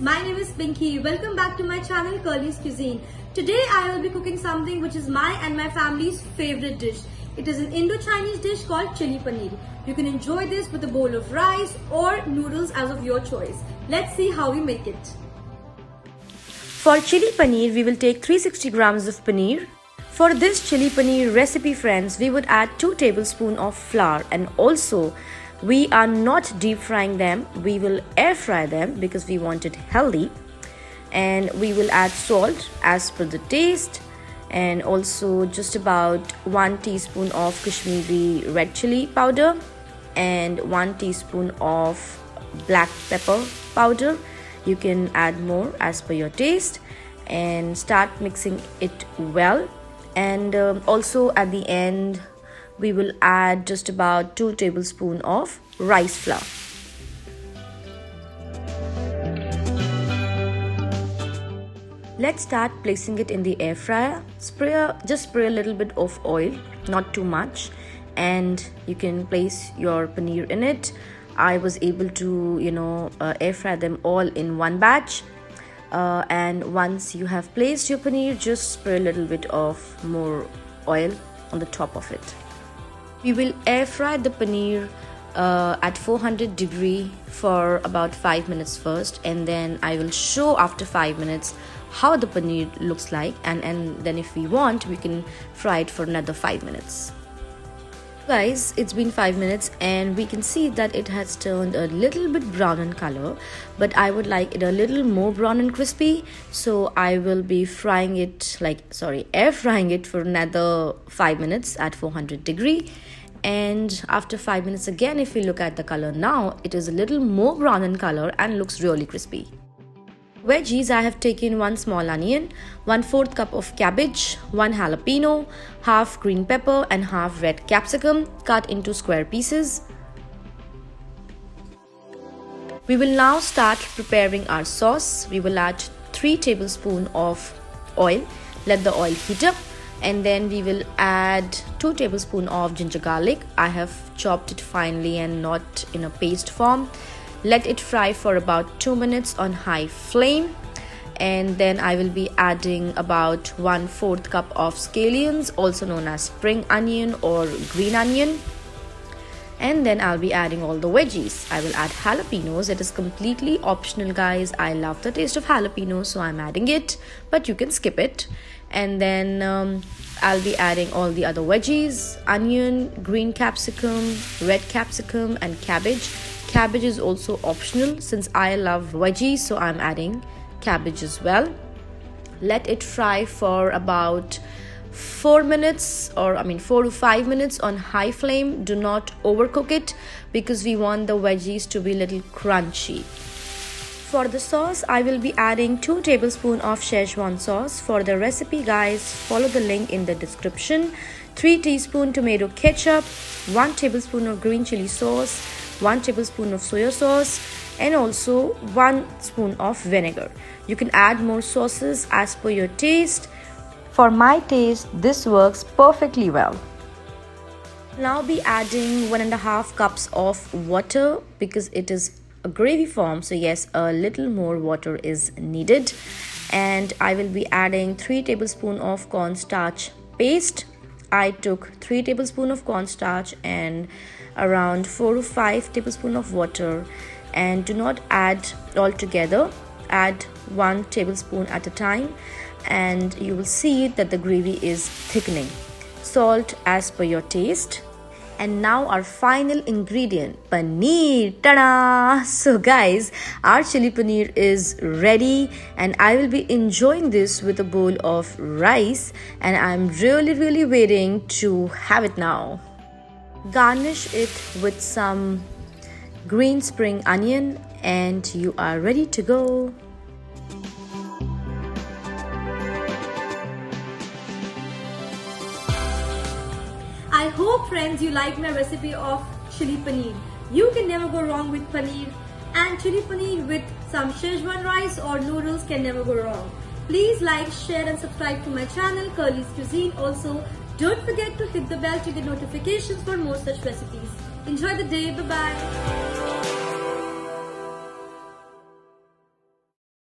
my name is Pinky. Welcome back to my channel Curly's Cuisine. Today I will be cooking something which is my and my family's favorite dish. It is an Indo-Chinese dish called chili paneer. You can enjoy this with a bowl of rice or noodles as of your choice. Let's see how we make it. For chili paneer, we will take 360 grams of paneer. For this chili paneer recipe, friends, we would add 2 tablespoons of flour, and also we are not deep frying them. We will air fry them because we want it healthy. And we will add salt as per the taste, and also just about 1 teaspoon of Kashmiri red chili powder and 1 teaspoon of black pepper powder. You can add more as per your taste and start mixing it well. And also at the end we will add just about 2 tablespoons of rice flour. Let's start placing it in the air fryer. Just spray a little bit of oil, not too much, and you can place your paneer in it. I was able to air fry them all in one batch. And once you have placed your paneer, just spray a little bit of more oil on the top of it. We will air fry the paneer at 400 degree for about 5 minutes first, and then I will show after 5 minutes how the paneer looks like, and then if we want, we can fry it for another 5 minutes. Guys, it's been 5 minutes and we can see that it has turned a little bit brown in color, but I would like it a little more brown and crispy, so I will be air frying it for another 5 minutes at 400 degree. And after 5 minutes again, if we look at the color now, it is a little more brown in color and looks really crispy. Veggies, I have taken 1 small onion, 1/4 cup of cabbage, 1 jalapeno, half green pepper and half red capsicum cut into square pieces. We will now start preparing our sauce. We will add 3 tablespoons of oil. Let the oil heat up, and then we will add 2 tablespoons of ginger garlic. I have chopped it finely and not in a paste form. Let it fry for about 2 minutes on high flame, and then I will be adding about 1/4 cup of scallions, also known as spring onion or green onion. And then I'll be adding all the veggies. I will add jalapenos. It is completely optional, guys. I love the taste of jalapenos, so I'm adding it, but you can skip it. And then I'll be adding all the other veggies: onion, green capsicum, red capsicum and cabbage. Cabbage is also optional since I love veggies, so I'm adding cabbage as well. Let it fry for about 4 to 5 minutes on high flame. Do not overcook it because we want the veggies to be a little crunchy. For the sauce, I will be adding 2 tablespoons of Szechuan sauce. For the recipe, guys, follow the link in the description. 3 teaspoons tomato ketchup, 1 tablespoon of green chili sauce, 1 tablespoon of soya sauce, and also 1 spoon of vinegar. You can add more sauces as per your taste. For my taste, this works perfectly well. Now be adding 1.5 cups of water because it is a gravy form, so yes, a little more water is needed. And I will be adding 3 tablespoons of cornstarch paste. I took 3 tablespoons of cornstarch and around 4 to 5 tablespoons of water, and do not add all together. Add 1 tablespoon at a time, and you will see that the gravy is thickening. Salt as per your taste. And now our final ingredient, paneer. Ta-da! So guys, our chili paneer is ready, and I will be enjoying this with a bowl of rice, and I'm really waiting to have it now. Garnish it with some green spring onion, and you are ready to go. I hope, friends, you like my recipe of chili paneer. You can never go wrong with paneer, and chili paneer with some Szechuan rice or noodles can never go wrong. Please like, share and subscribe to my channel Curly's Cuisine. Also, don't forget to hit the bell to get notifications for more such recipes. Enjoy the day. Bye-bye.